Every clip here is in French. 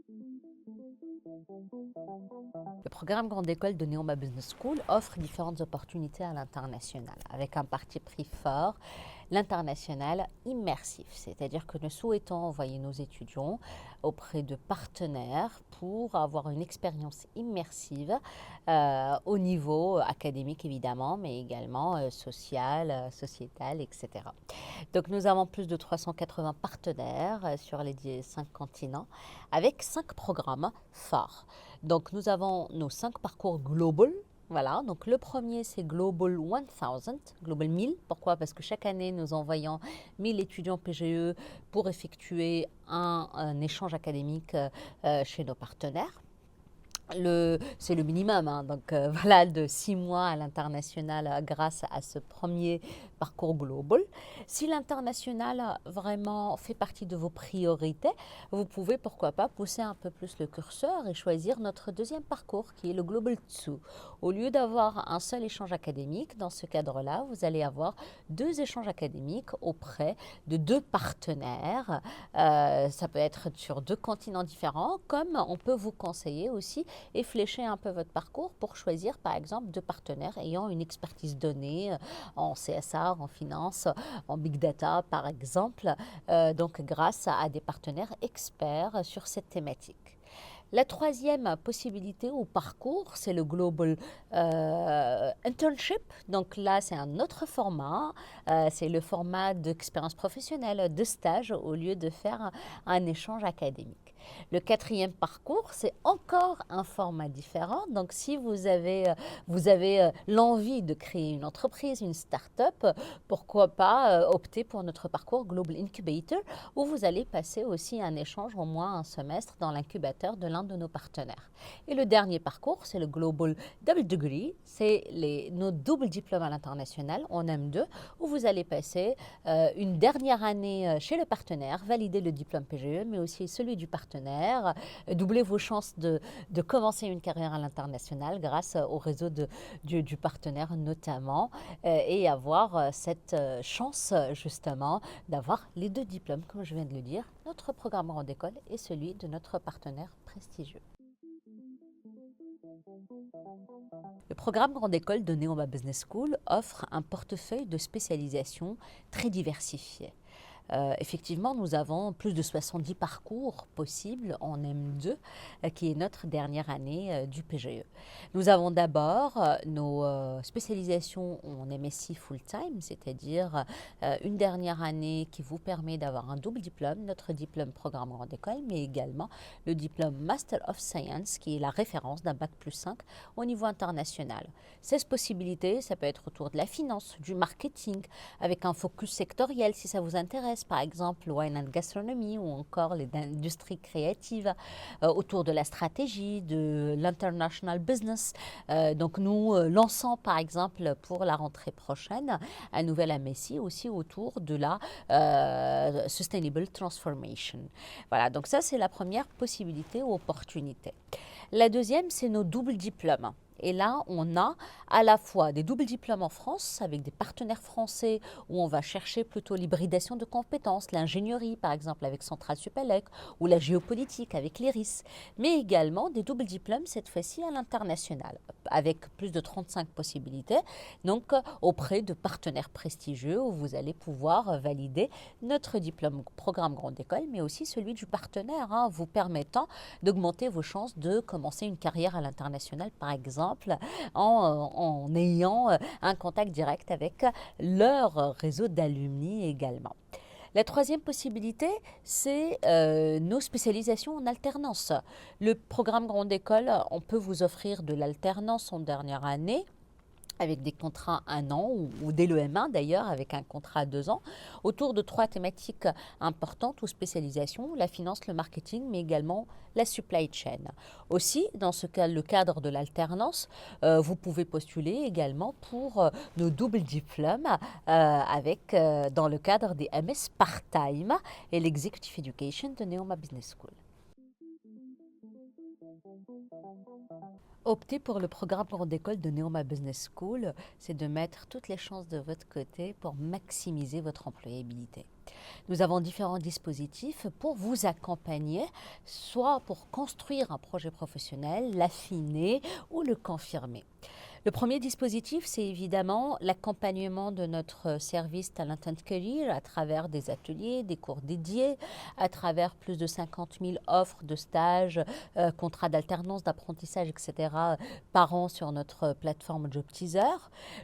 Le programme Grande École de Neoma Business School offre différentes opportunités à l'international, avec un parti pris fort, l'international immersif, c'est-à-dire que nous souhaitons envoyer nos étudiants auprès de partenaires pour avoir une expérience immersive au niveau académique évidemment, mais également social, sociétal, etc. Donc nous avons plus de 380 partenaires sur les 5 continents avec 5 programmes phares. Donc nous avons nos 5 parcours global. Voilà, donc le premier c'est Global 1000, Global 1000. Pourquoi? Parce que chaque année nous envoyons 1000 étudiants PGE pour effectuer un échange académique chez nos partenaires. C'est le minimum, hein. Donc voilà, de 6 mois à l'international grâce à ce premier parcours global. Si l'international vraiment fait partie de vos priorités, vous pouvez pourquoi pas pousser un peu plus le curseur et choisir notre deuxième parcours qui est le Global 2. Au lieu d'avoir un seul échange académique, dans ce cadre-là, vous allez avoir 2 échanges académiques auprès de 2 partenaires. Ça peut être sur 2 continents différents, comme on peut vous conseiller aussi et flécher un peu votre parcours pour choisir par exemple 2 partenaires ayant une expertise donnée en CSR, en finance, en big data par exemple, donc grâce à des partenaires experts sur cette thématique. La troisième possibilité ou parcours, c'est le Global Internship. Donc là, c'est un autre format. C'est le format d'expérience professionnelle, de stage, au lieu de faire un échange académique. Le quatrième parcours, c'est encore un format différent. Donc si vous avez l'envie de créer une entreprise, une start-up, pourquoi pas opter pour notre parcours Global Incubator, où vous allez passer aussi un échange au moins un semestre dans l'incubateur de l'un de nos partenaires. Et le dernier parcours, c'est le Global Double Degree, c'est nos doubles diplômes à l'international en M2, où vous allez passer une dernière année chez le partenaire, valider le diplôme PGE, mais aussi celui du partenaire, doubler vos chances de commencer une carrière à l'international grâce au réseau du partenaire notamment, et avoir cette chance justement d'avoir les 2 diplômes, comme je viens de le dire, notre programme Grande École et celui de notre partenaire prestigieux. Le programme Grande École de Neoma Business School offre un portefeuille de spécialisation très diversifié. Effectivement, nous avons plus de 70 parcours possibles en M2, qui est notre dernière année du PGE. Nous avons d'abord nos spécialisations en MSc full-time, c'est-à-dire une dernière année qui vous permet d'avoir un double diplôme, notre diplôme programme Grande École, mais également le diplôme Master of Science, qui est la référence d'un Bac plus 5 au niveau international. 16 possibilités, ça peut être autour de la finance, du marketing, avec un focus sectoriel si ça vous intéresse, par exemple wine and gastronomy ou encore les industries créatives, autour de la stratégie, de l'international business. Donc nous lançons par exemple pour la rentrée prochaine un nouvel MSc aussi autour de la Sustainable Transformation. Voilà, donc ça c'est la première possibilité ou opportunité. La deuxième, c'est nos doubles diplômes. Et là, on a à la fois des doubles diplômes en France avec des partenaires français où on va chercher plutôt l'hybridation de compétences, l'ingénierie par exemple avec Centrale Supélec ou la géopolitique avec l'IRIS, mais également des doubles diplômes cette fois-ci à l'international avec plus de 35 possibilités, donc auprès de partenaires prestigieux où vous allez pouvoir valider notre diplôme programme Grande École, mais aussi celui du partenaire, hein, vous permettant d'augmenter vos chances de commencer une carrière à l'international par exemple en ayant un contact direct avec leur réseau d'alumni également. La troisième possibilité, c'est nos spécialisations en alternance. Le programme Grande École, on peut vous offrir de l'alternance en dernière année, avec des contrats 1 an ou dès le M1 d'ailleurs avec un contrat 2 ans, autour de 3 thématiques importantes ou spécialisations, la finance, le marketing, mais également la supply chain. Aussi, dans ce cas, le cadre de l'alternance, vous pouvez postuler également pour nos doubles diplômes dans le cadre des MS Part-Time et l'Executive Education de Neoma Business School. Opter pour le programme grande école de Neoma Business School, c'est de mettre toutes les chances de votre côté pour maximiser votre employabilité. Nous avons différents dispositifs pour vous accompagner, soit pour construire un projet professionnel, l'affiner ou le confirmer. Le premier dispositif, c'est évidemment l'accompagnement de notre service Talent and Career à travers des ateliers, des cours dédiés, à travers plus de 50 000 offres de stages, contrats d'alternance, d'apprentissage, etc. par an sur notre plateforme Job Teaser.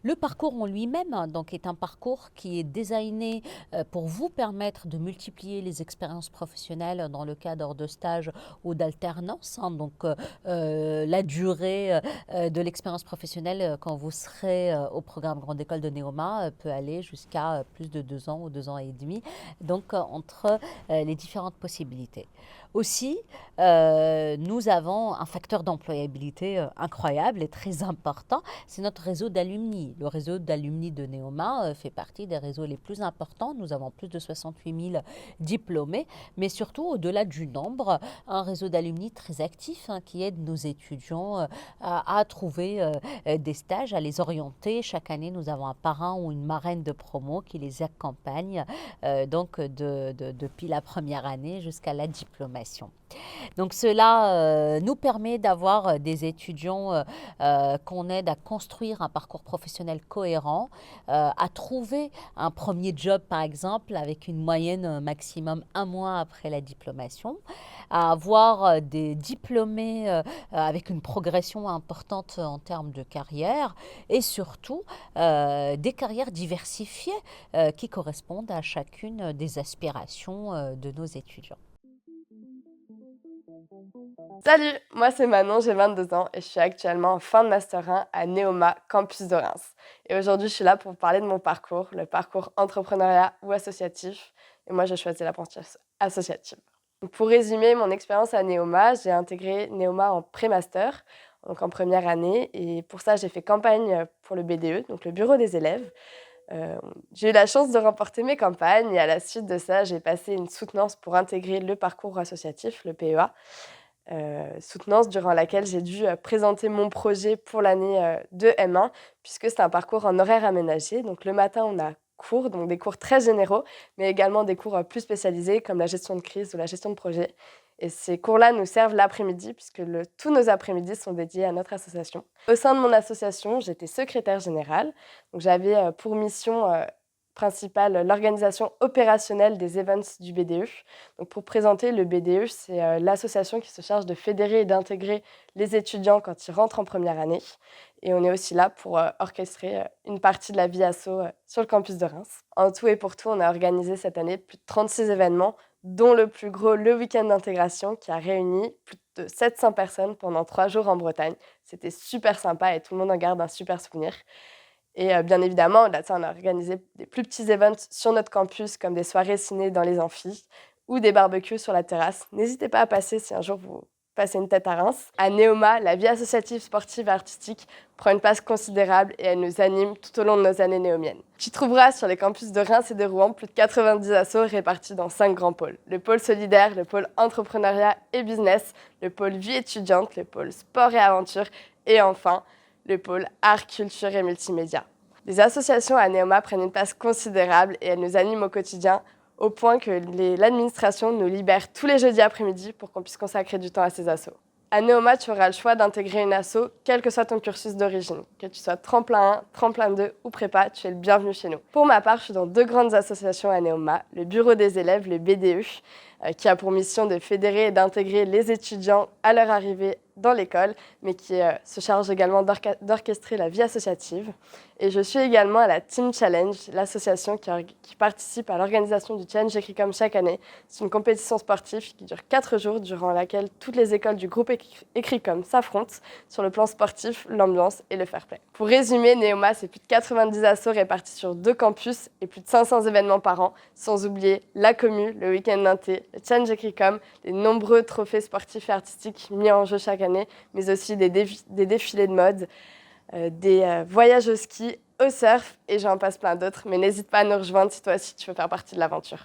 Le parcours en lui-même donc, est un parcours qui est designé pour vous permettre de multiplier les expériences professionnelles dans le cadre de stages ou d'alternance. Donc, la durée de l'expérience professionnelle quand vous serez au programme Grande École de Neoma peut aller jusqu'à plus de 2 ans ou 2 ans et demi, donc entre les différentes possibilités. Aussi, nous avons un facteur d'employabilité incroyable et très important, c'est notre réseau d'alumni. Le réseau d'alumni de Neoma fait partie des réseaux les plus importants. Nous avons plus de 68 000 diplômés, mais surtout au-delà du nombre, un réseau d'alumni très actif qui aide nos étudiants à trouver des stages, à les orienter. Chaque année, nous avons un parrain ou une marraine de promo qui les accompagne donc depuis la première année jusqu'à la diplomation. Donc cela nous permet d'avoir des étudiants qu'on aide à construire un parcours professionnel cohérent, à trouver un premier job par exemple avec une moyenne maximum 1 mois après la diplomation, à avoir des diplômés avec une progression importante en termes de carrière et surtout des carrières diversifiées qui correspondent à chacune des aspirations de nos étudiants. Salut, moi c'est Manon, j'ai 22 ans et je suis actuellement en fin de Master 1 à Neoma, campus de Reims. Et aujourd'hui, je suis là pour vous parler de mon parcours, le parcours entrepreneuriat ou associatif. Et moi, j'ai choisi l'apprentissage associatif. Donc, pour résumer mon expérience à Neoma, j'ai intégré Neoma en pré-master, donc en première année. Et pour ça, j'ai fait campagne pour le BDE, donc le bureau des élèves. J'ai eu la chance de remporter mes campagnes et à la suite de ça, j'ai passé une soutenance pour intégrer le parcours associatif, le PEA. Soutenance durant laquelle j'ai dû présenter mon projet pour l'année de M1, puisque c'est un parcours en horaire aménagé. Donc le matin, on a cours, donc des cours très généraux, mais également des cours plus spécialisés comme la gestion de crise ou la gestion de projet. Et ces cours-là nous servent l'après-midi, puisque tous nos après-midi sont dédiés à notre association. Au sein de mon association, j'étais secrétaire générale. Donc j'avais pour mission principale l'organisation opérationnelle des events du BDE. Donc pour présenter, le BDE, c'est l'association qui se charge de fédérer et d'intégrer les étudiants quand ils rentrent en première année. Et on est aussi là pour orchestrer une partie de la vie asso sur le campus de Reims. En tout et pour tout, on a organisé cette année plus de 36 événements, dont le plus gros, le week-end d'intégration, qui a réuni plus de 700 personnes pendant 3 jours en Bretagne. C'était super sympa et tout le monde en garde un super souvenir. Et bien évidemment, là, on a organisé des plus petits events sur notre campus, comme des soirées ciné dans les amphis ou des barbecues sur la terrasse. N'hésitez pas à passer si un jour vous passez une tête à Reims. À Neoma, la vie associative, sportive et artistique prend une place considérable et elle nous anime tout au long de nos années néomiennes. Tu trouveras sur les campus de Reims et de Rouen plus de 90 assos répartis dans 5 grands pôles. Le pôle solidaire, le pôle entrepreneuriat et business, le pôle vie étudiante, le pôle sport et aventure et enfin le pôle art, culture et multimédia. Les associations à Neoma prennent une place considérable et elles nous animent au quotidien, au point que l'administration nous libère tous les jeudis après-midi pour qu'on puisse consacrer du temps à ces assos. À Neoma, tu auras le choix d'intégrer une asso, quel que soit ton cursus d'origine. Que tu sois tremplin 1, tremplin 2 ou prépa, tu es le bienvenu chez nous. Pour ma part, je suis dans 2 grandes associations à Neoma, le bureau des élèves, le BDE, qui a pour mission de fédérer et d'intégrer les étudiants à leur arrivée dans l'école, mais qui se charge également d'orchestrer la vie associative. Et je suis également à la Team Challenge, l'association qui participe à l'organisation du Challenge Ecricom chaque année. C'est une compétition sportive qui dure 4 jours, durant laquelle toutes les écoles du groupe Ecricom s'affrontent sur le plan sportif, l'ambiance et le fair play. Pour résumer, Neoma, c'est plus de 90 assos répartis sur 2 campus et plus de 500 événements par an, sans oublier la commu, le week-end d'inté, le Challenge Ecricom, les nombreux trophées sportifs et artistiques mis en jeu chaque année, mais aussi des défilés de mode, des voyages au ski, au surf et j'en passe plein d'autres. Mais n'hésite pas à nous rejoindre si toi aussi tu veux faire partie de l'aventure.